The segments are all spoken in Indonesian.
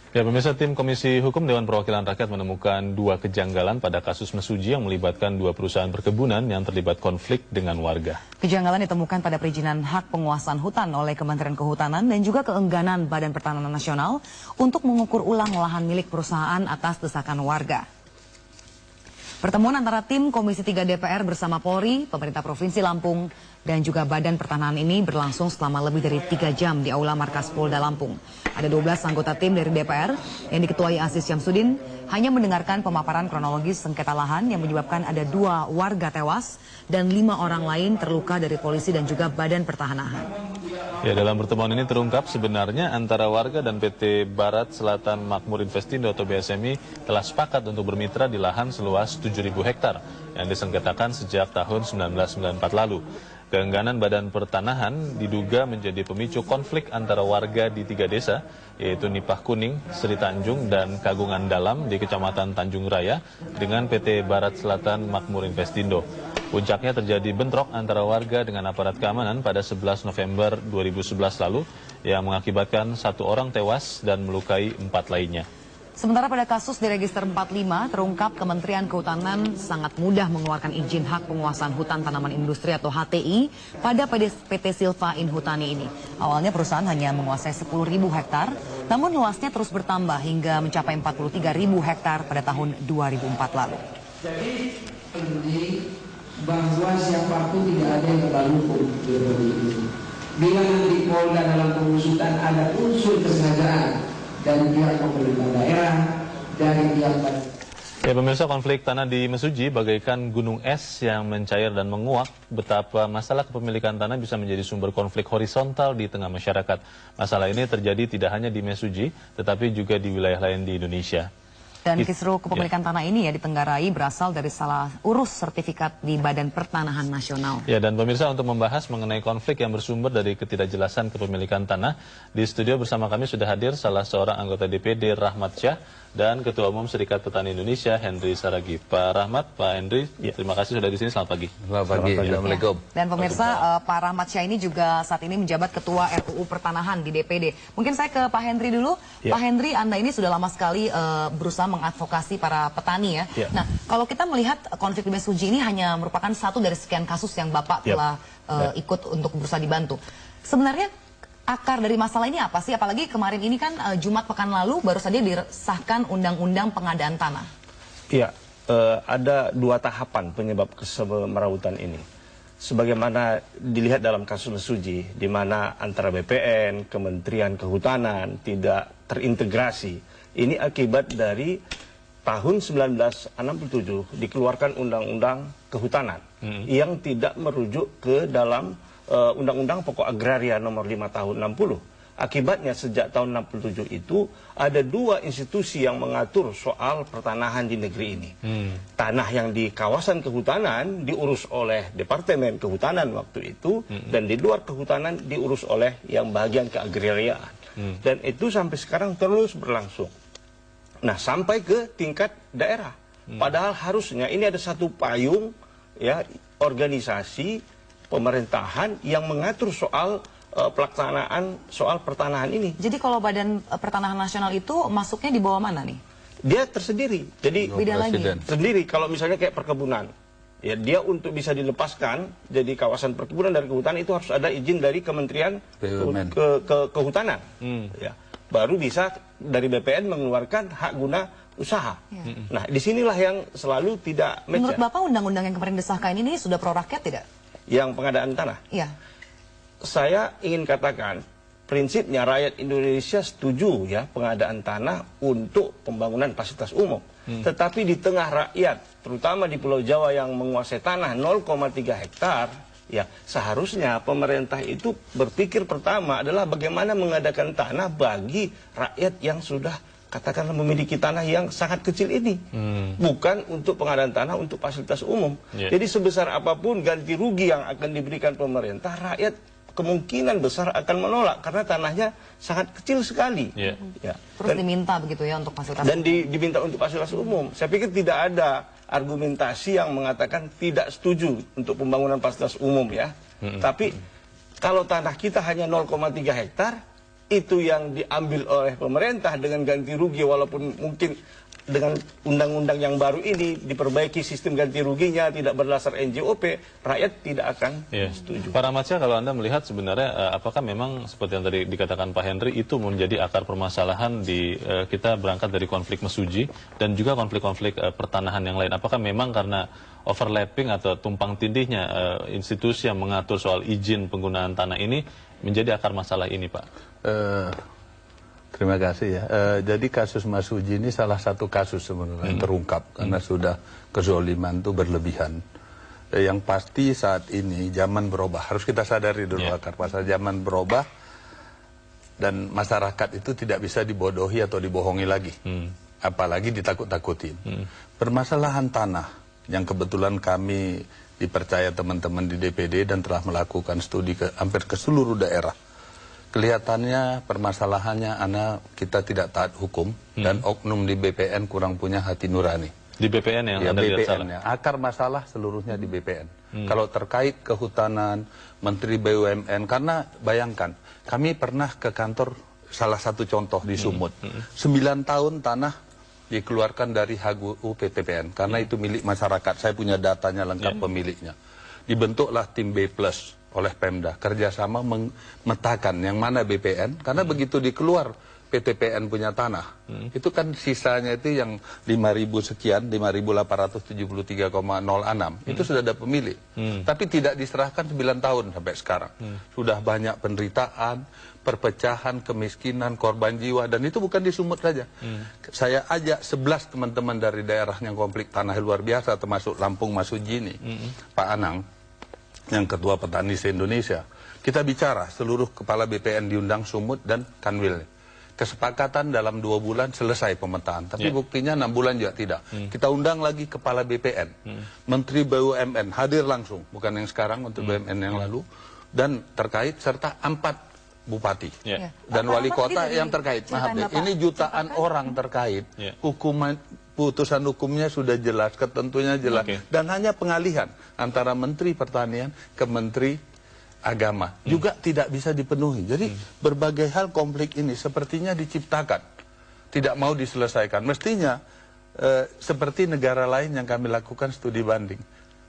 Ya, pemirsa, tim Komisi Hukum Dewan Perwakilan Rakyat menemukan 2 kejanggalan pada kasus mesuji yang melibatkan 2 perusahaan perkebunan yang terlibat konflik dengan warga. Kejanggalan ditemukan pada perizinan hak penguasaan hutan oleh Kementerian Kehutanan dan juga keengganan Badan Pertanahan Nasional untuk mengukur ulang lahan milik perusahaan atas desakan warga. Pertemuan antara tim Komisi 3 DPR bersama Polri, pemerintah Provinsi Lampung, dan juga Badan Pertanahan ini berlangsung selama lebih dari 3 jam di Aula Markas Polda Lampung. Ada 12 anggota tim dari DPR yang diketuai Aziz Syamsuddin hanya mendengarkan pemaparan kronologis sengketa lahan yang menyebabkan ada 2 warga tewas dan 5 orang lain terluka dari polisi dan juga Badan Pertanahan. Ya, dalam pertemuan ini terungkap sebenarnya antara warga dan PT Barat Selatan Makmur Investindo atau BSMI telah sepakat untuk bermitra di lahan seluas 7.000 hektar yang disengketakan sejak tahun 1994 lalu. Keengganan Badan Pertanahan diduga menjadi pemicu konflik antara warga di 3 desa, yaitu Nipah Kuning, Sri Tanjung, dan Kagungan Dalam di Kecamatan Tanjung Raya dengan PT Barat Selatan Makmur Investindo. Puncaknya terjadi bentrok antara warga dengan aparat keamanan pada 11 November 2011 lalu yang mengakibatkan 1 orang tewas dan melukai 4 lainnya. Sementara pada kasus di Register 45 terungkap Kementerian Kehutanan sangat mudah mengeluarkan izin hak penguasaan hutan tanaman industri atau HTI pada PT Silva Inhutani ini. Awalnya perusahaan hanya menguasai 10.000 hektar, namun luasnya terus bertambah hingga mencapai 43.000 hektar pada tahun 2004 lalu. Jadi penting bahwa siapapun tidak ada yang terlalu hukum seperti itu. Bila nanti Polda dalam pengusutan ada unsur kesengajaan dari pihak pemerintah daerah, dari pihak. Ya, pemirsa, konflik tanah di Mesuji bagaikan gunung es yang mencair dan menguap. Betapa masalah kepemilikan tanah bisa menjadi sumber konflik horizontal di tengah masyarakat. Masalah ini terjadi tidak hanya di Mesuji, tetapi juga di wilayah lain di Indonesia. Dan kisruh kepemilikan tanah ini ya ditenggarai berasal dari salah urus sertifikat di Badan Pertanahan Nasional. Ya, dan pemirsa, untuk membahas mengenai konflik yang bersumber dari ketidakjelasan kepemilikan tanah, di studio bersama kami sudah hadir salah seorang anggota DPD, Rahmat Syah, dan Ketua Umum Serikat Petani Indonesia, Henry Saragih. Pak Rahmat, Pak Henry, terima kasih sudah di sini. Selamat pagi. Selamat pagi. Assalamualaikum. Dan pemirsa, Pak Rahmat Syah ini juga saat ini menjabat Ketua RUU Pertanahan di DPD. Mungkin saya ke Pak Henry dulu. Ya. Pak Henry, Anda ini sudah lama sekali berusaha mengadvokasi para petani ya. Nah, kalau kita melihat konflik di Mesuji ini hanya merupakan satu dari sekian kasus yang Bapak telah ikut untuk berusaha dibantu. Sebenarnya akar dari masalah ini apa sih? Apalagi kemarin ini kan Jumat pekan lalu baru saja disahkan Undang-Undang Pengadaan Tanah. Iya, ada 2 tahapan penyebab kesemerawutan ini. Sebagaimana dilihat dalam kasus Mesuji, di mana antara BPN, Kementerian Kehutanan tidak terintegrasi. Ini akibat dari tahun 1967 dikeluarkan Undang-Undang Kehutanan yang tidak merujuk ke dalam Undang-Undang Pokok Agraria nomor 5 tahun 60. Akibatnya sejak tahun 67 itu ada 2 institusi yang mengatur soal pertanahan di negeri ini. Tanah yang di kawasan kehutanan diurus oleh Departemen Kehutanan waktu itu, dan di luar kehutanan diurus oleh yang bagian keagrariaan. Dan itu sampai sekarang terus berlangsung. Nah, sampai ke tingkat daerah. Padahal harusnya ini ada satu payung ya, organisasi pemerintahan yang mengatur soal pelaksanaan soal pertanahan ini. Jadi kalau Badan Pertanahan Nasional itu masuknya di bawah mana nih? Dia tersendiri. Jadi beda lagi. Sendiri. Kalau misalnya kayak perkebunan, ya dia untuk bisa dilepaskan jadi kawasan perkebunan dari kehutanan itu harus ada izin dari Kementerian Kehutanan. Ya. Baru bisa dari BPN mengeluarkan hak guna usaha. Nah, disinilah yang selalu tidak match. Menurut Bapak, undang-undang yang kemarin disahkan ini sudah pro rakyat tidak? Yang pengadaan tanah? Iya. Saya ingin katakan, prinsipnya rakyat Indonesia setuju ya pengadaan tanah untuk pembangunan fasilitas umum. Tetapi di tengah rakyat, terutama di Pulau Jawa yang menguasai tanah 0,3 hektar, ya seharusnya pemerintah itu berpikir pertama adalah bagaimana mengadakan tanah bagi rakyat yang sudah katakanlah memiliki tanah yang sangat kecil ini. Bukan untuk pengadaan tanah untuk fasilitas umum. Jadi sebesar apapun ganti rugi yang akan diberikan pemerintah, rakyat kemungkinan besar akan menolak karena tanahnya sangat kecil sekali. Ya. Terus diminta begitu ya untuk fasilitas dan diminta untuk fasilitas umum. Saya pikir tidak ada argumentasi yang mengatakan tidak setuju untuk pembangunan fasilitas umum ya. Tapi kalau tanah kita hanya 0,3 hektar, itu yang diambil oleh pemerintah dengan ganti rugi, walaupun mungkin dengan undang-undang yang baru ini diperbaiki sistem ganti ruginya tidak berdasar NJOP, rakyat tidak akan setuju. Pak Rahmat Syah, kalau Anda melihat sebenarnya apakah memang seperti yang tadi dikatakan Pak Henry itu menjadi akar permasalahan di kita berangkat dari konflik Mesuji dan juga konflik-konflik pertanahan yang lain. Apakah memang karena overlapping atau tumpang tindihnya institusi yang mengatur soal izin penggunaan tanah ini menjadi akar masalah ini, Pak? Terima kasih ya. Jadi kasus Mas Uji ini salah satu kasus sebenarnya yang terungkap karena sudah kezoliman itu berlebihan. Yang pasti saat ini zaman berubah. Harus kita sadari dulu akar masalah zaman berubah dan masyarakat itu tidak bisa dibodohi atau dibohongi lagi. Apalagi ditakut-takutin. Permasalahan tanah yang kebetulan kami dipercaya teman-teman di DPD dan telah melakukan studi hampir ke seluruh daerah. Kelihatannya permasalahannya kita tidak taat hukum dan oknum di BPN kurang punya hati nurani. Di BPN yang Anda lihat salah? Akar masalah seluruhnya di BPN. Kalau terkait kehutanan, Menteri BUMN, karena bayangkan, kami pernah ke kantor salah satu contoh di Sumut. 9 tahun tanah dikeluarkan dari HGU PTPN, karena itu milik masyarakat. Saya punya datanya lengkap pemiliknya. Dibentuklah tim B+ oleh Pemda, kerjasama memetakan yang mana BPN, karena begitu dikeluar PTPN punya tanah, itu kan sisanya itu yang 5.000 sekian, 5.873,06, itu sudah ada pemilik, tapi tidak diserahkan 9 tahun sampai sekarang. Sudah banyak penderitaan, perpecahan, kemiskinan, korban jiwa, dan itu bukan di Sumut saja. Saya ajak 11 teman-teman dari daerah yang konflik tanah luar biasa, termasuk Lampung Mas Uji ini, Pak Anang, yang ketua petani se-Indonesia. Kita bicara, seluruh kepala BPN diundang Sumut dan Kanwil. Kesepakatan dalam 2 bulan selesai pemetaan. Tapi buktinya 6 bulan juga tidak. Kita undang lagi kepala BPN. Menteri BUMN hadir langsung. Bukan yang sekarang, Menteri BUMN yang lalu. Dan terkait serta 4 bupati. Dan wali kota yang terkait. Maaf deh, ini jutaan orang terkait. Hukuman putusan hukumnya sudah jelas, ketentunya jelas, dan hanya pengalihan antara Menteri Pertanian ke Menteri Agama juga tidak bisa dipenuhi. Jadi berbagai hal konflik ini sepertinya diciptakan, tidak mau diselesaikan. Mestinya seperti negara lain yang kami lakukan studi banding,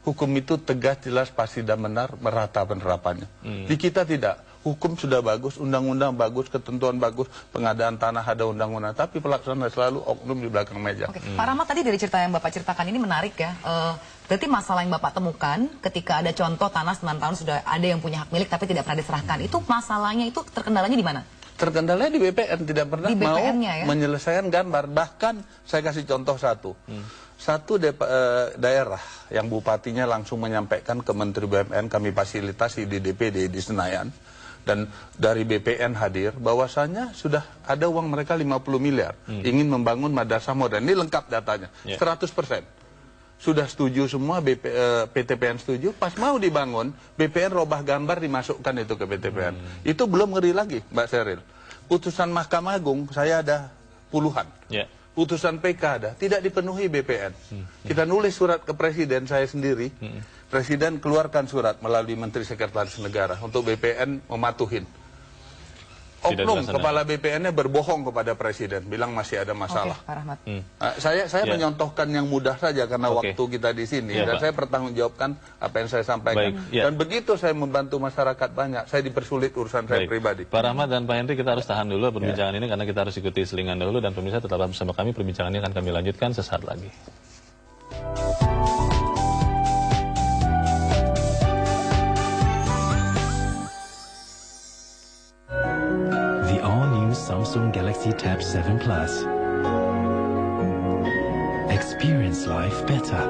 hukum itu tegas, jelas, pasti dan benar, merata penerapannya. Di kita tidak. Hukum sudah bagus, undang-undang bagus, ketentuan bagus, pengadaan tanah ada undang-undang, tapi pelaksanaan selalu oknum di belakang meja. Pak Rahmat, tadi dari cerita yang Bapak ceritakan ini menarik ya. Berarti masalah yang Bapak temukan ketika ada contoh tanah 9 tahun sudah ada yang punya hak milik tapi tidak pernah diserahkan. Itu masalahnya, itu terkendalanya di mana? Terkendalanya di BPN, tidak pernah mau menyelesaikan gambar. Bahkan saya kasih contoh satu daerah yang bupatinya langsung menyampaikan ke Menteri BUMN, kami fasilitasi di DPD di Senayan, dan dari BPN hadir, bahwasanya sudah ada uang mereka 50 miliar, ingin membangun madrasah modern. Ini lengkap datanya, 100%. Sudah setuju semua, PTPN setuju, pas mau dibangun, BPN robah gambar dimasukkan itu ke PTPN. Itu belum ngeri lagi, Mbak Sheryl. Putusan Mahkamah Agung, saya ada puluhan. Putusan PK ada, tidak dipenuhi BPN. Kita nulis surat ke Presiden, saya sendiri. Presiden keluarkan surat melalui Menteri Sekretaris Negara untuk BPN mematuhin. Oknum kepala BPN-nya berbohong kepada Presiden, bilang masih ada masalah. Pak Rahmat. Saya menyontohkan yang mudah saja karena waktu kita di sini, dan saya pertanggungjawabkan apa yang saya sampaikan. Dan begitu saya membantu masyarakat banyak, saya dipersulit urusan saya pribadi. Pak Rahmat dan Pak Henry, kita harus tahan dulu perbincangan ini karena kita harus ikuti selingan dahulu, dan pemirsa tetaplah bersama kami, perbincangan ini akan kami lanjutkan sesaat lagi. Samsung Galaxy Tab 7 Plus. Experience life better.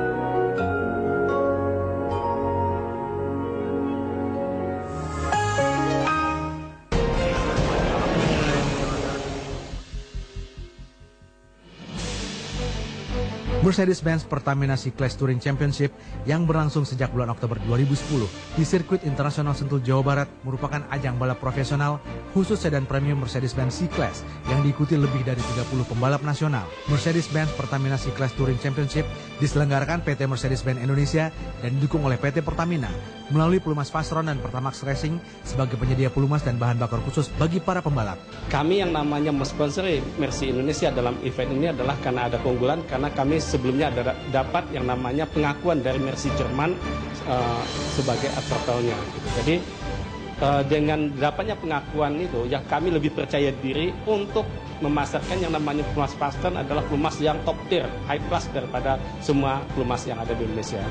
Mercedes-Benz Pertamina C-Class Touring Championship yang berlangsung sejak bulan Oktober 2010 di Sirkuit Internasional Sentul, Jawa Barat merupakan ajang balap profesional khusus sedan premium Mercedes-Benz C-Class yang diikuti lebih dari 30 pembalap nasional. Mercedes-Benz Pertamina C-Class Touring Championship diselenggarakan PT Mercedes-Benz Indonesia dan didukung oleh PT Pertamina melalui Pelumas Fastron dan Pertamax Racing sebagai penyedia pelumas dan bahan bakar khusus bagi para pembalap. Kami yang namanya mensponsori Mercy Indonesia dalam event ini adalah karena ada keunggulan, karena kami sebelumnya dapat yang namanya pengakuan dari Mercy Jerman sebagai atletnya. Jadi dengan dapatnya pengakuan itu, ya kami lebih percaya diri untuk memasarkan yang namanya pelumas Fastron adalah pelumas yang top tier, high class daripada semua pelumas yang ada di Indonesia.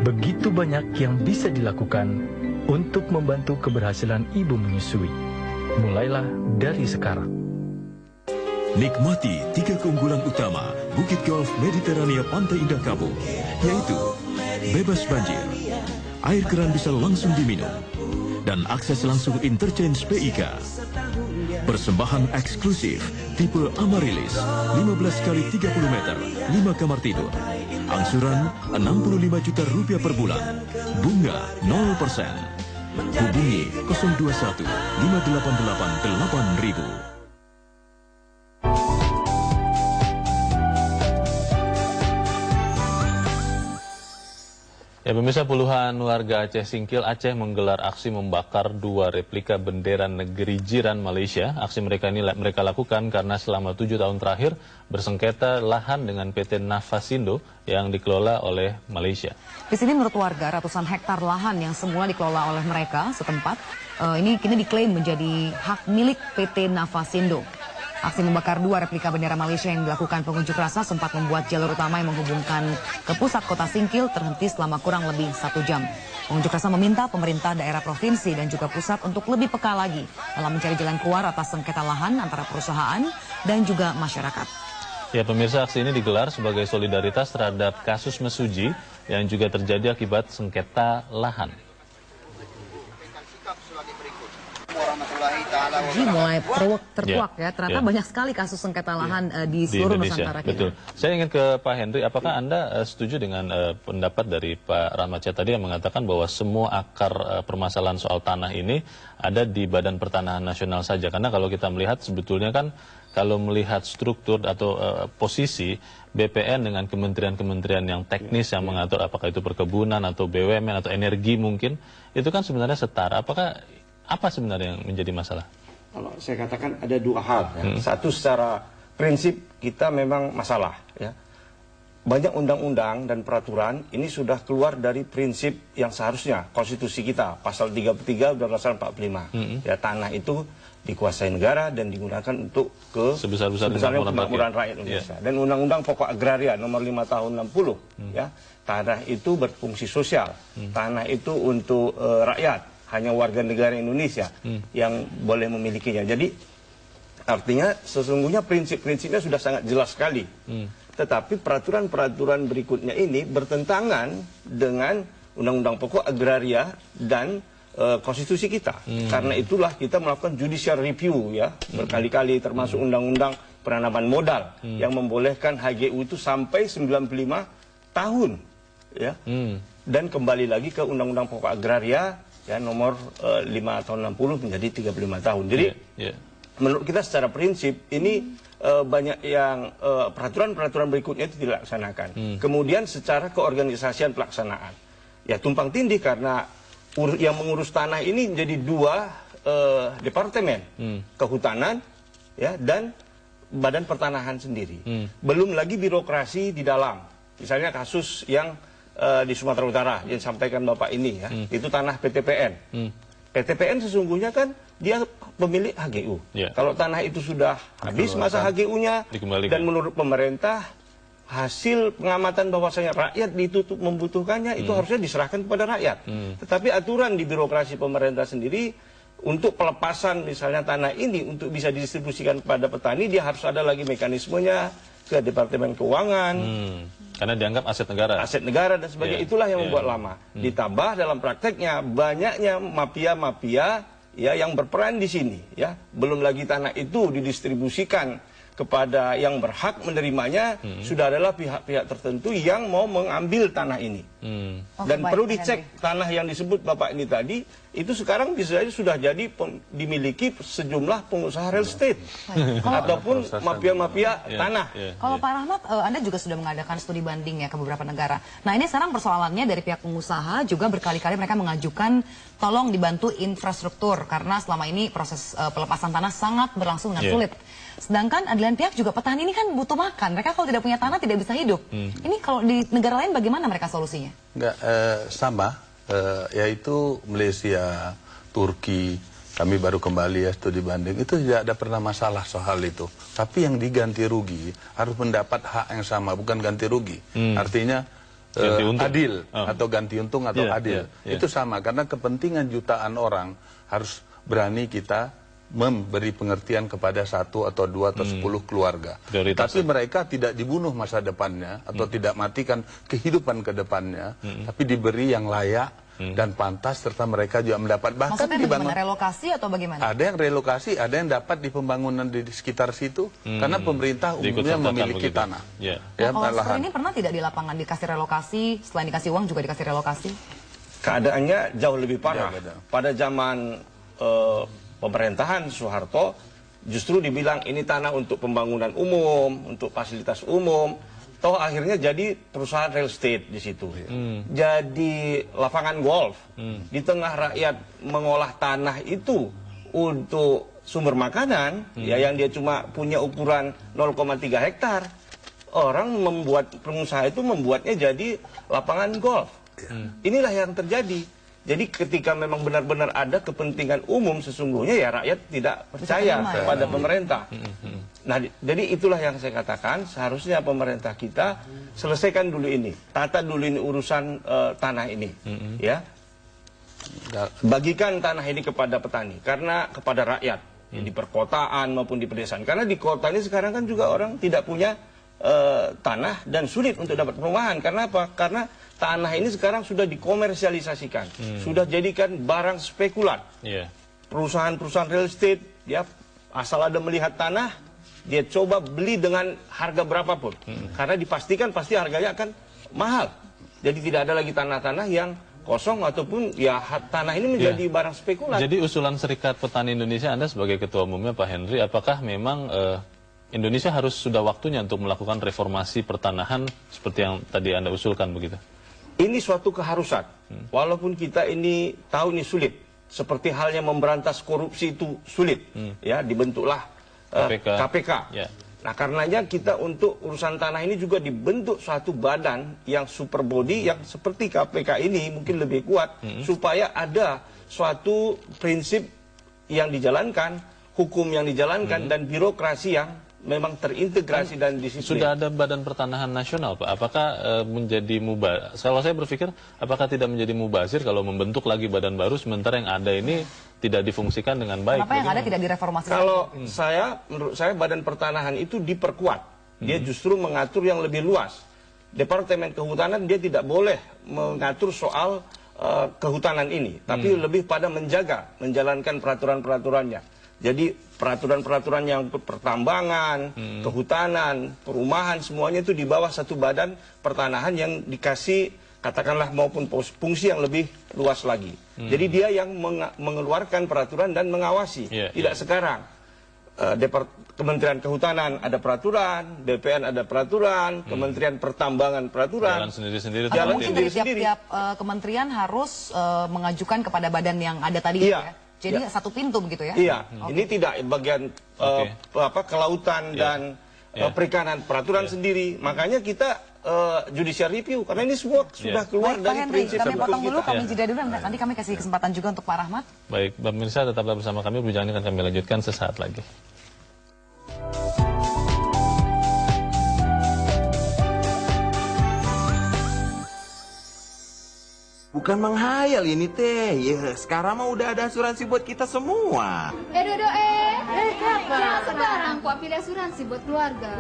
Begitu banyak yang bisa dilakukan untuk membantu keberhasilan ibu menyusui. Mulailah dari sekarang. Nikmati 3 keunggulan utama Bukit Golf Mediterania Pantai Indah Kapuk, yaitu bebas banjir, air keran bisa langsung diminum, dan akses langsung interchange PIK. Persembahan eksklusif tipe Amarilis 15 kali 30 meter, 5 kamar tidur. Angsuran 65 juta rupiah per bulan. Bunga 0%. Hubungi 021 588 8000. Ya, pemirsa, puluhan warga Aceh Singkil, Aceh menggelar aksi membakar 2 replika bendera negeri jiran Malaysia. Aksi mereka ini mereka lakukan karena selama 7 tahun terakhir bersengketa lahan dengan PT Nafasindo yang dikelola oleh Malaysia. Di sini menurut warga, ratusan hektar lahan yang semula dikelola oleh mereka setempat, ini kini diklaim menjadi hak milik PT Nafasindo. Aksi membakar 2 replika bendera Malaysia yang dilakukan pengunjuk rasa sempat membuat jalur utama yang menghubungkan ke pusat kota Singkil terhenti selama kurang lebih 1 jam. Pengunjuk rasa meminta pemerintah daerah provinsi dan juga pusat untuk lebih peka lagi dalam mencari jalan keluar atas sengketa lahan antara perusahaan dan juga masyarakat. Ya, pemirsa, aksi ini digelar sebagai solidaritas terhadap kasus mesuji yang juga terjadi akibat sengketa lahan. Jadi mulai terkuak ya, ternyata banyak sekali kasus sengketa lahan di seluruh Nusantara kita. Betul. Saya ingin ke Pak Henry, apakah Anda setuju dengan pendapat dari Pak Rahmat tadi yang mengatakan bahwa semua akar permasalahan soal tanah ini ada di Badan Pertanahan Nasional saja? Karena kalau kita melihat sebetulnya kan, kalau melihat struktur atau posisi BPN dengan kementerian-kementerian yang teknis yang mengatur apakah itu perkebunan atau BUMN atau energi mungkin, itu kan sebenarnya setara. Apa sebenarnya yang menjadi masalah? Kalau saya katakan ada 2 hal. Ya. Satu, secara prinsip kita memang masalah. Ya. Banyak undang-undang dan peraturan ini sudah keluar dari prinsip yang seharusnya konstitusi kita. Pasal 33 Undang-Undang 45. Ya, tanah itu dikuasai negara dan digunakan untuk sebesar-besarnya kemakmuran rakyat Indonesia. Dan Undang-Undang Pokok Agraria nomor 5 tahun 60. Ya, tanah itu berfungsi sosial. Tanah itu untuk rakyat. Hanya warga negara Indonesia yang boleh memilikinya. Jadi artinya sesungguhnya prinsip-prinsipnya sudah sangat jelas sekali. Tetapi peraturan-peraturan berikutnya ini bertentangan dengan Undang-Undang Pokok Agraria dan konstitusi kita. Karena itulah kita melakukan judicial review ya berkali-kali, termasuk Undang-Undang Penanaman Modal yang membolehkan HGU itu sampai 95 tahun ya. Dan kembali lagi ke Undang-Undang Pokok Agraria ya nomor 5 tahun 60 menjadi 35 tahun. Jadi menurut kita secara prinsip ini banyak yang peraturan-peraturan berikutnya itu dilaksanakan. Kemudian secara keorganisasian pelaksanaan ya tumpang tindih karena yang mengurus tanah ini menjadi 2 departemen, kehutanan ya dan Badan Pertanahan sendiri. Belum lagi birokrasi di dalam. Misalnya kasus yang di Sumatera Utara yang disampaikan Bapak ini ya, itu tanah PTPN. PTPN sesungguhnya kan dia pemilik HGU. Kalau tanah itu sudah habis masa HGU-nya dan menurut pemerintah hasil pengamatan bahwasanya rakyat membutuhkannya itu harusnya diserahkan kepada rakyat. Tetapi aturan di birokrasi pemerintah sendiri untuk pelepasan misalnya tanah ini untuk bisa didistribusikan kepada petani, dia harus ada lagi mekanismenya ke Departemen Keuangan. Karena dianggap aset negara. Aset negara dan sebagainya, itulah yang membuat lama. Ditambah dalam prakteknya banyaknya mafia-mafia ya yang berperan di sini ya. Belum lagi tanah itu didistribusikan kepada yang berhak menerimanya, sudah adalah pihak-pihak tertentu yang mau mengambil tanah ini. Dan perlu dicek tanah yang disebut Bapak ini tadi, itu sekarang bisa sudah jadi dimiliki sejumlah pengusaha real estate ataupun mafia-mafia tanah. Kalau Pak Rahmat, Anda juga sudah mengadakan studi banding ya ke beberapa negara. Nah ini sekarang persoalannya dari pihak pengusaha juga berkali-kali mereka mengajukan tolong dibantu infrastruktur karena selama ini proses pelepasan tanah sangat berlangsung dengan sulit. Sedangkan di lain pihak juga petani ini kan butuh makan. Mereka kalau tidak punya tanah tidak bisa hidup. Ini kalau di negara lain bagaimana mereka solusinya? Enggak, sama. Yaitu Malaysia, Turki, kami baru kembali ya studi banding. Itu tidak ada pernah masalah soal itu. Tapi yang diganti rugi harus mendapat hak yang sama, bukan ganti rugi. Artinya adil atau ganti untung atau adil. Itu sama, karena kepentingan jutaan orang harus berani kita memberi pengertian kepada 1 atau 2 atau 10 keluarga. Tapi mereka tidak dibunuh masa depannya atau tidak matikan kehidupan ke depannya, tapi diberi yang layak dan pantas serta mereka juga mendapat. Bahkan maksudnya bagaimana, relokasi atau bagaimana? Ada yang relokasi, ada yang dapat di pembangunan di sekitar situ karena pemerintah umumnya memiliki tanah. Ya, kalau seperti ini pernah tidak di lapangan dikasih relokasi, selain dikasih uang juga dikasih relokasi? Keadaannya jauh lebih parah. Pada zaman pemerintahan Soeharto justru dibilang ini tanah untuk pembangunan umum, untuk fasilitas umum. Toh akhirnya jadi perusahaan real estate di situ. Jadi lapangan golf. Di tengah rakyat mengolah tanah itu untuk sumber makanan, ya yang dia cuma punya ukuran 0,3 hektar. Orang membuat, pengusaha itu membuatnya jadi lapangan golf. Inilah yang terjadi. Jadi ketika memang benar-benar ada kepentingan umum sesungguhnya ya rakyat tidak percaya kepada pemerintah. Nah, jadi itulah yang saya katakan seharusnya pemerintah kita selesaikan dulu ini, tata dulu ini urusan tanah ini, ya. Bagikan tanah ini kepada petani, karena kepada rakyat di perkotaan maupun di pedesaan. Karena di kota ini sekarang kan juga orang tidak punya tanah dan sulit untuk dapat perumahan. Karena apa? Karena tanah ini sekarang sudah dikomersialisasikan, sudah jadikan barang spekulan. Perusahaan-perusahaan real estate, ya asal ada melihat tanah, dia coba beli dengan harga berapapun, karena dipastikan pasti harganya akan mahal. Jadi tidak ada lagi tanah-tanah yang kosong ataupun ya tanah ini menjadi barang spekulan. Jadi usulan Serikat Petani Indonesia, Anda sebagai ketua umumnya Pak Henry, apakah memang Indonesia harus sudah waktunya untuk melakukan reformasi pertanahan seperti yang tadi Anda usulkan begitu? Ini suatu keharusan, walaupun kita ini tahu ini sulit, seperti halnya memberantas korupsi itu sulit, ya dibentuklah KPK. Nah karenanya kita untuk urusan tanah ini juga dibentuk suatu badan yang super body yang seperti KPK ini mungkin lebih kuat, supaya ada suatu prinsip yang dijalankan, hukum yang dijalankan dan birokrasi yang memang terintegrasi dan disiplin. Sudah ada Badan Pertanahan Nasional, Pak. Apakah menjadi mubazir? Kalau saya berpikir, apakah tidak menjadi mubazir kalau membentuk lagi badan baru sementara yang ada ini tidak difungsikan dengan baik? Kenapa yang ada tidak direformasi? Kalau menurut saya Badan Pertanahan itu diperkuat. Dia justru mengatur yang lebih luas. Departemen Kehutanan dia tidak boleh mengatur soal kehutanan ini, tapi lebih pada menjalankan peraturan-peraturannya. Jadi peraturan-peraturan yang pertambangan, kehutanan, perumahan, semuanya itu di bawah satu badan pertanahan yang dikasih, katakanlah maupun fungsi yang lebih luas lagi. Jadi dia yang mengeluarkan peraturan dan mengawasi. Tidak sekarang. Kementerian Kehutanan ada peraturan, BPN ada peraturan, Kementerian Pertambangan peraturan. Jalan sendiri-sendiri. Jalan sendiri-sendiri. Tiap kementerian harus mengajukan kepada badan yang ada tadi ya? Jadi satu pintu begitu ya? Iya, ini tidak bagian kelautan dan perikanan, peraturan sendiri. Makanya kita judicial review, karena ini semua sudah keluar dari prinsip kami potong dulu, kita. kami jeda dulu, nanti kami kasih kesempatan juga untuk Pak Rahmat. Baik, pemirsa tetaplah bersama kami, perbincangan akan kami lanjutkan sesaat lagi. Bukan menghayal ini teh. Ya, sekarang mah udah ada asuransi buat kita semua. Dodo, jangan sembarang kok pilih asuransi buat keluarga.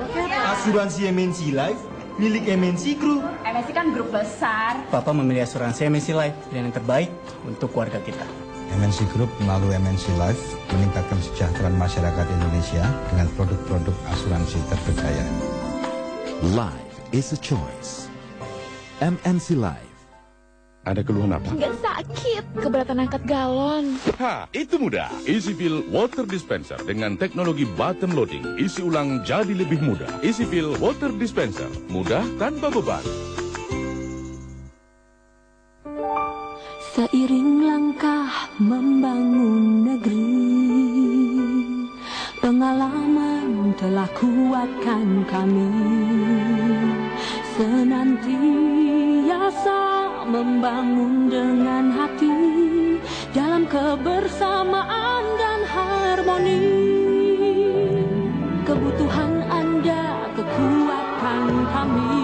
Asuransi MNC Life milik MNC Group. MNC kan grup besar. Papa memilih asuransi MNC Life dan yang terbaik untuk keluarga kita. MNC Group melalui MNC Life meningkatkan kesejahteraan masyarakat Indonesia dengan produk-produk asuransi terpercaya. Life is a choice. MNC Life. Ada keluhan apa? Nggak sakit, keberatan angkat galon. Itu mudah. EasyFill Water Dispenser dengan teknologi button loading. Isi ulang jadi lebih mudah. EasyFill Water Dispenser. Mudah tanpa beban. Seiring langkah membangun negeri, pengalaman telah kuatkan kami. Senantiasa membangun dengan hati dalam kebersamaan dan harmoni. Kebutuhan Anda, kekuatan kami.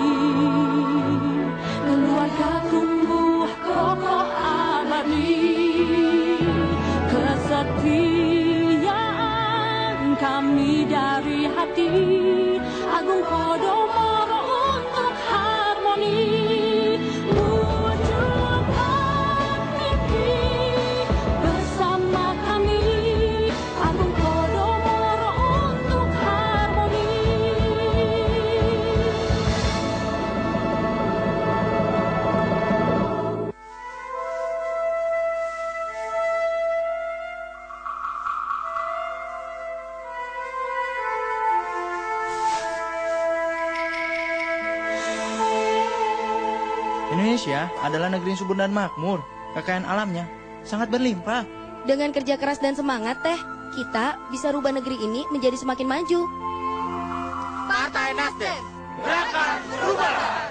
Keluarga tumbuh kokoh abadi. Kesetiaan kami dari hati. Agung Podomoro untuk harmoni. Indonesia adalah negeri yang subur dan makmur. Kekayaan alamnya sangat berlimpah. Dengan kerja keras dan semangat teh, kita bisa rubah negeri ini menjadi semakin maju. Partai Nasdem, gerakan perubahan.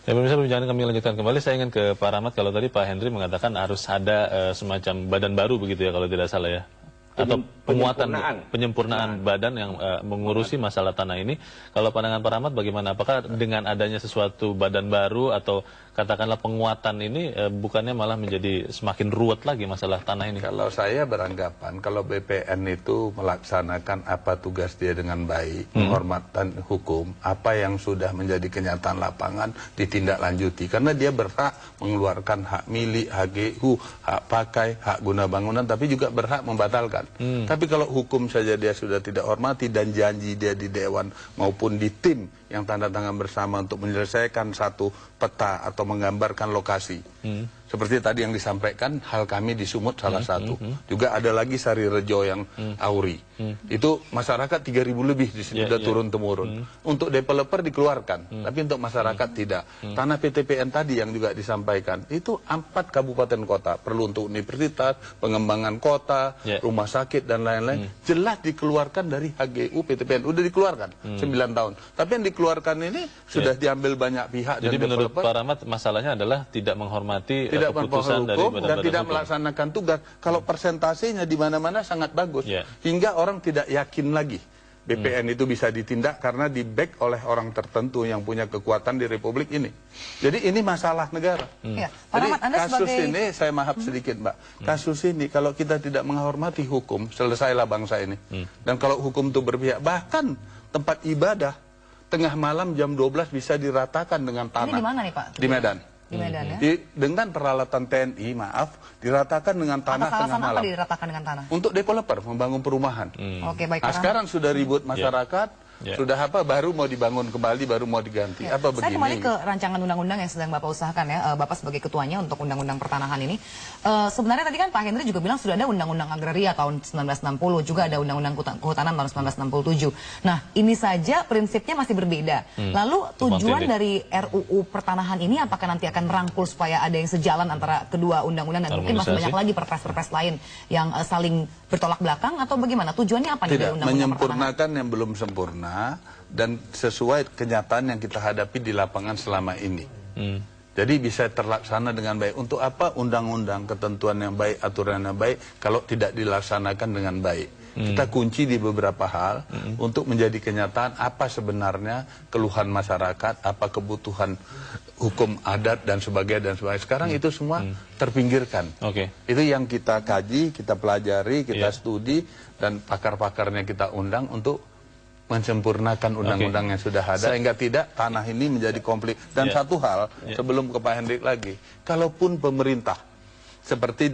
Ya, pemirsa, perbincangan kami lanjutkan kembali. Saya ingin ke Pak Rahmat. Kalau tadi Pak Henry mengatakan harus ada semacam badan baru begitu ya, kalau tidak salah ya, atau penyempurnaan badan yang mengurusi masalah tanah ini. Kalau pandangan Pak Rahmat bagaimana? Apakah dengan adanya sesuatu badan baru atau katakanlah penguatan ini bukannya malah menjadi semakin ruwet lagi masalah tanah ini? Kalau saya beranggapan kalau BPN itu melaksanakan apa tugas dia dengan baik, menghormatkan hukum, apa yang sudah menjadi kenyataan lapangan ditindaklanjuti, karena dia berhak mengeluarkan hak milik, HGU, hak pakai, hak guna bangunan, tapi juga berhak membatalkan. Tapi kalau hukum saja dia sudah tidak hormati dan janji dia di dewan maupun di tim yang tanda tangan bersama untuk menyelesaikan satu peta atau menggambarkan lokasi. Seperti tadi yang disampaikan, hal kami di Sumut salah satu. Juga ada lagi Sari Rejo yang Auri. Itu masyarakat 3.000 lebih di sini sudah turun-temurun. Untuk developer dikeluarkan, tapi untuk masyarakat tidak. Tanah PTPN tadi yang juga disampaikan, itu 4 kabupaten kota. Perlu untuk universitas, pengembangan kota, rumah sakit, dan lain-lain. Jelas dikeluarkan dari HGU PTPN. Udah dikeluarkan 9 tahun. Tapi yang dikeluarkan ini sudah diambil banyak pihak. Jadi dan menurut developer, Pak Rahmat masalahnya adalah tidak menghormati keputusan dari hukum dan tidak hukum. melaksanakan tugas. Kalau persentasenya di mana-mana sangat bagus, hingga orang tidak yakin lagi BPN itu bisa ditindak karena di back oleh orang tertentu yang punya kekuatan di Republik ini. Jadi ini masalah negara. Jadi kasus ini, saya maaf sedikit Mbak, kasus ini kalau kita tidak menghormati hukum, selesailah bangsa ini. Dan kalau hukum itu berpihak, bahkan tempat ibadah tengah malam jam 12 bisa diratakan dengan tanah. Ini di mana nih Pak? Di Medan. Di Medan ya? Dengan peralatan TNI, maaf, diratakan dengan tanah tengah malam. Apa diratakan dengan tanah? Untuk developer, membangun perumahan. Oke, baik. Nah, sekarang sudah ribut masyarakat, sudah apa, baru mau dibangun kembali, baru mau diganti. Apa begini? Saya kembali ke rancangan undang-undang yang sedang Bapak usahakan ya, Bapak sebagai ketuanya untuk undang-undang pertanahan ini. Sebenarnya tadi kan Pak Henry juga bilang sudah ada undang-undang agraria tahun 1960, juga ada undang-undang kehutanan tahun 1967. Nah, ini saja prinsipnya masih berbeda. Lalu tujuan dari RUU pertanahan ini apakah nanti akan merangkul supaya ada yang sejalan antara kedua undang-undang dan mungkin masih banyak lagi perpres-perpres lain yang saling bertolak belakang atau bagaimana? Tujuannya apa nih dari undang-undang pertanahan? Menyempurnakan yang belum sempurna dan sesuai kenyataan yang kita hadapi di lapangan selama ini. Jadi bisa terlaksana dengan baik. Untuk apa undang-undang, ketentuan yang baik, aturan yang baik, kalau tidak dilaksanakan dengan baik? Kita kunci di beberapa hal untuk menjadi kenyataan apa sebenarnya keluhan masyarakat, apa kebutuhan hukum adat dan sebagainya. Sekarang itu semua terpinggirkan. Itu yang kita kaji, kita pelajari, kita studi, dan pakar-pakarnya kita undang untuk menyempurnakan undang-undang yang sudah ada, sehingga tidak tanah ini menjadi konflik. Dan satu hal, sebelum ke Pak Hendrik lagi, kalaupun pemerintah seperti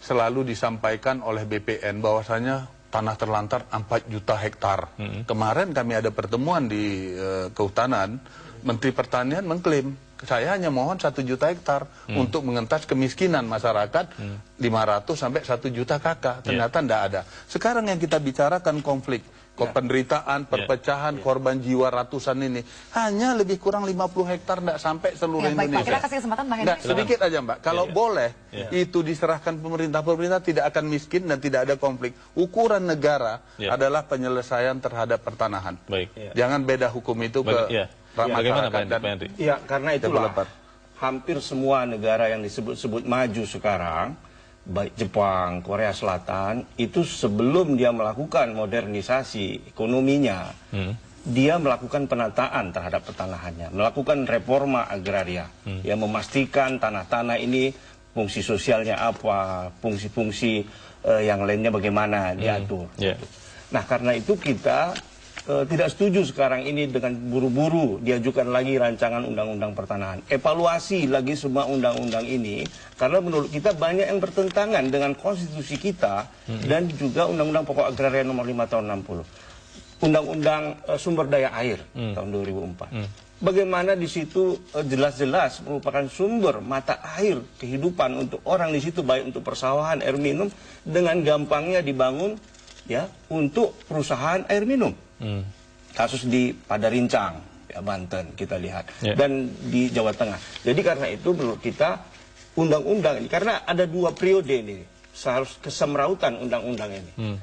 selalu disampaikan oleh BPN bahwasanya tanah terlantar 4 juta hektar. Kemarin kami ada pertemuan di Kehutanan, Menteri Pertanian mengklaim saya hanya mohon 1 juta hektar untuk mengentas kemiskinan masyarakat 500 sampai 1 juta kakak. Ternyata tidak ada. Sekarang yang kita bicarakan konflik, penderitaan, perpecahan, korban jiwa ratusan ini hanya lebih kurang 50 hektar, tidak sampai seluruh Indonesia. Kita kasih kesempatan Pak Hendrik. Sedikit aja Mbak, kalau boleh itu diserahkan pemerintah tidak akan miskin dan tidak ada konflik. Ukuran negara adalah penyelesaian terhadap pertanahan. Jangan beda hukum itu ke bagaimana Pak Hendrik? Ya, karena itulah hampir semua negara yang disebut-sebut maju sekarang, baik Jepang, Korea Selatan, itu sebelum dia melakukan modernisasi ekonominya, dia melakukan penataan terhadap pertanahannya, melakukan reforma agraria, yang memastikan tanah-tanah ini fungsi sosialnya apa, fungsi-fungsi yang lainnya bagaimana diatur. Nah, karena itu kita tidak setuju sekarang ini dengan buru-buru diajukan lagi rancangan undang-undang pertanahan. Evaluasi lagi semua undang-undang ini, karena menurut kita banyak yang bertentangan dengan konstitusi kita dan juga Undang-Undang Pokok Agraria Nomor 5 Tahun 60. Undang-Undang Sumber Daya Air tahun 2004. Bagaimana di situ jelas-jelas merupakan sumber mata air kehidupan untuk orang di situ, baik untuk persawahan, air minum, dengan gampangnya dibangun ya untuk perusahaan air minum. Kasus di Padarincang, ya, Banten kita lihat, dan di Jawa Tengah. Jadi karena itu menurut kita undang-undang ini, karena ada 2 periode ini, seharus kesemrautan undang-undang ini.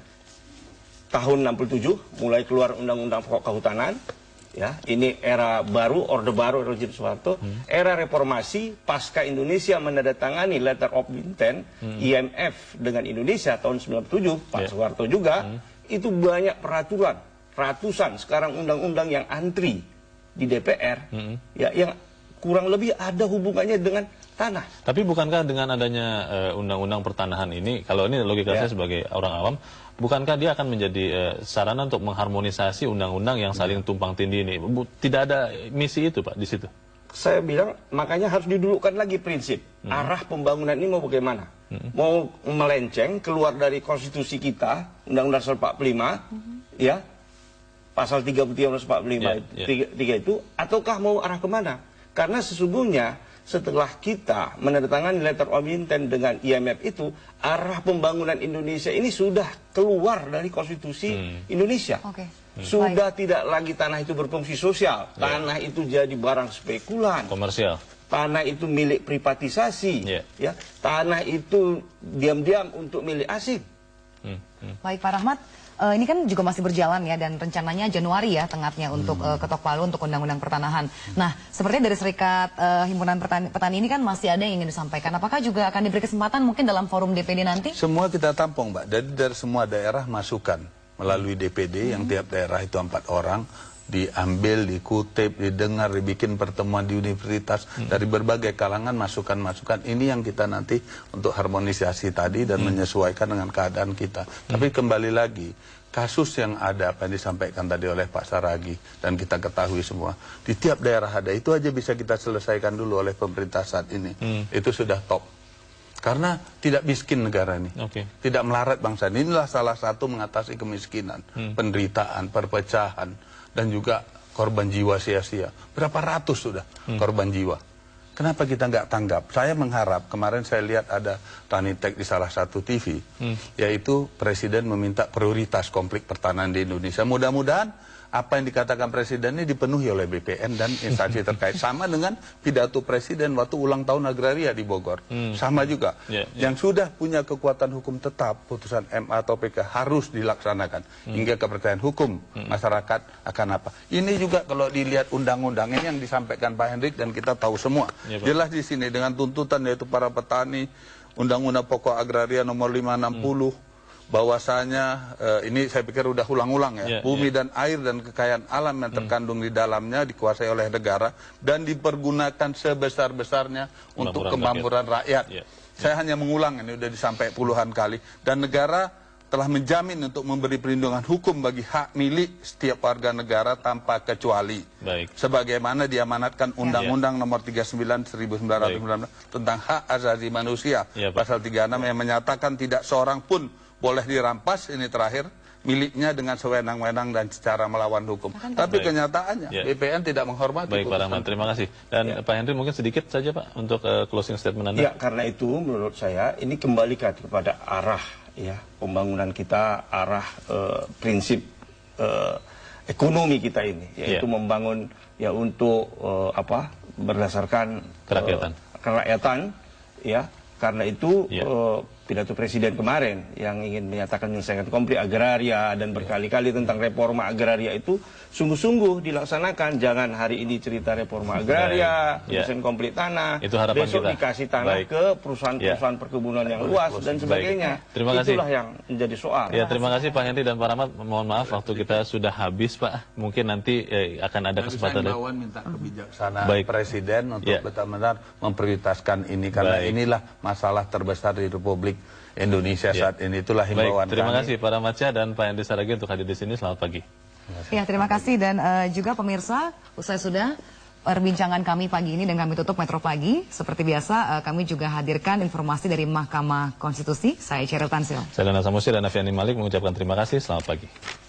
Tahun 67 mulai keluar undang-undang pokok kehutanan, ya, ini era baru, orde baru Rezim Soeharto, era reformasi pasca Indonesia menandatangani letter of intent IMF dengan Indonesia tahun 97, Pak Soeharto juga, itu banyak peraturan. Ratusan sekarang undang-undang yang antri di DPR, ya, yang kurang lebih ada hubungannya dengan tanah. Tapi bukankah dengan adanya undang-undang pertanahan ini, kalau ini logika saya sebagai orang awam, bukankah dia akan menjadi sarana untuk mengharmonisasi undang-undang yang saling tumpang tindih ini? Tidak ada misi itu Pak di situ? Saya bilang makanya harus didudukkan lagi prinsip arah pembangunan ini mau bagaimana. Mau melenceng keluar dari konstitusi kita, Undang-Undang 45, ya, pasal 33 45 3 itu, ataukah mau arah kemana? Karena sesungguhnya setelah kita menandatangani letter of intent dengan IMF itu, arah pembangunan Indonesia ini sudah keluar dari konstitusi Indonesia. Sudah tidak lagi tanah itu berfungsi sosial, tanah itu jadi barang spekulan, komersial. Tanah itu milik privatisasi, ya, tanah itu diam-diam untuk milik asing. Baik Pak Rahmat, ini kan juga masih berjalan ya, dan rencananya Januari ya tengahnya untuk ketok palu untuk undang-undang pertanahan. Nah, sepertinya dari Serikat Himpunan Petani ini kan masih ada yang ingin disampaikan. Apakah juga akan diberi kesempatan mungkin dalam forum DPD nanti? Semua kita tampung Mbak, jadi dari semua daerah masukan melalui DPD yang tiap daerah itu 4 orang, diambil, dikutip, didengar, dibikin pertemuan di universitas dari berbagai kalangan, masukan-masukan ini yang kita nanti untuk harmonisasi tadi dan menyesuaikan dengan keadaan kita. Tapi kembali lagi, kasus yang ada apa yang disampaikan tadi oleh Pak Saragi dan kita ketahui semua, di tiap daerah ada, itu aja bisa kita selesaikan dulu oleh pemerintah saat ini. Itu sudah top. Karena tidak miskin negara ini, tidak melarat bangsa ini. Inilah salah satu mengatasi kemiskinan, penderitaan, perpecahan, dan juga korban jiwa sia-sia. Berapa ratus sudah korban jiwa. Kenapa kita nggak tanggap? Saya mengharap, kemarin saya lihat ada Tanitek di salah satu TV, yaitu Presiden meminta prioritas konflik pertanahan di Indonesia. Mudah-mudahan apa yang dikatakan Presiden ini dipenuhi oleh BPN dan instansi terkait. Sama dengan pidato Presiden waktu ulang tahun agraria di Bogor. Sama juga. Yang sudah punya kekuatan hukum tetap, putusan MA atau PK harus dilaksanakan. Hingga kepercayaan hukum masyarakat akan apa. Ini juga kalau dilihat undang-undang ini yang disampaikan Pak Hendrik dan kita tahu semua. Jelas di sini dengan tuntutan yaitu para petani, Undang-Undang Pokok Agraria nomor 560, bahwasanya ini saya pikir udah ulang-ulang ya, bumi dan air dan kekayaan alam yang terkandung di dalamnya dikuasai oleh negara dan dipergunakan sebesar-besarnya untuk kemakmuran rakyat. Saya hanya mengulang, ini udah disampaikan puluhan kali, dan negara telah menjamin untuk memberi perlindungan hukum bagi hak milik setiap warga negara tanpa kecuali. Sebagaimana diamanatkan Undang-Undang nomor 39 1919 tentang hak asasi manusia, pasal 36 yang menyatakan tidak seorang pun boleh dirampas, ini terakhir, miliknya dengan sewenang-wenang dan secara melawan hukum. Tapi kenyataannya BPN tidak menghormati. Baik Pak Rahmat, terima kasih. Dan Pak Henry mungkin sedikit saja Pak untuk closing statement Anda. Ya, karena itu menurut saya ini kembali kepada arah ya pembangunan kita, arah prinsip ekonomi kita ini, yaitu membangun ya untuk berdasarkan kerakyatan ya. Karena itu pidato Presiden kemarin yang ingin menyatakan menyelesaikan konflik agraria dan berkali-kali tentang reforma agraria itu sungguh-sungguh dilaksanakan. Jangan hari ini cerita reforma agraria, menyelesaikan konflik tanah, besok dikasih tanah ke perusahaan-perusahaan perkebunan yang luas dan sebagainya. Terima kasih. Itulah yang menjadi soal. Ya, terima kasih Pak Henry dan Pak Rahmat. Mohon maaf waktu kita sudah habis Pak. Mungkin nanti akan ada kesempatan. Saya minta kebijaksanaan Presiden untuk benar-benar memprioritaskan ini karena inilah masalah terbesar di Republik Indonesia saat ini. Itulah himbauan. Terima kasih Pak Rahmat Syah dan Pak Henry Saragih untuk hadir di sini. Selamat pagi. Ya, terima kasih dan juga pemirsa, usai sudah perbincangan kami pagi ini dan kami tutup Metro Pagi. Seperti biasa kami juga hadirkan informasi dari Mahkamah Konstitusi. Saya Cheryl Tansil. Saya Lena Samusi dan Afiani Malik mengucapkan terima kasih. Selamat pagi.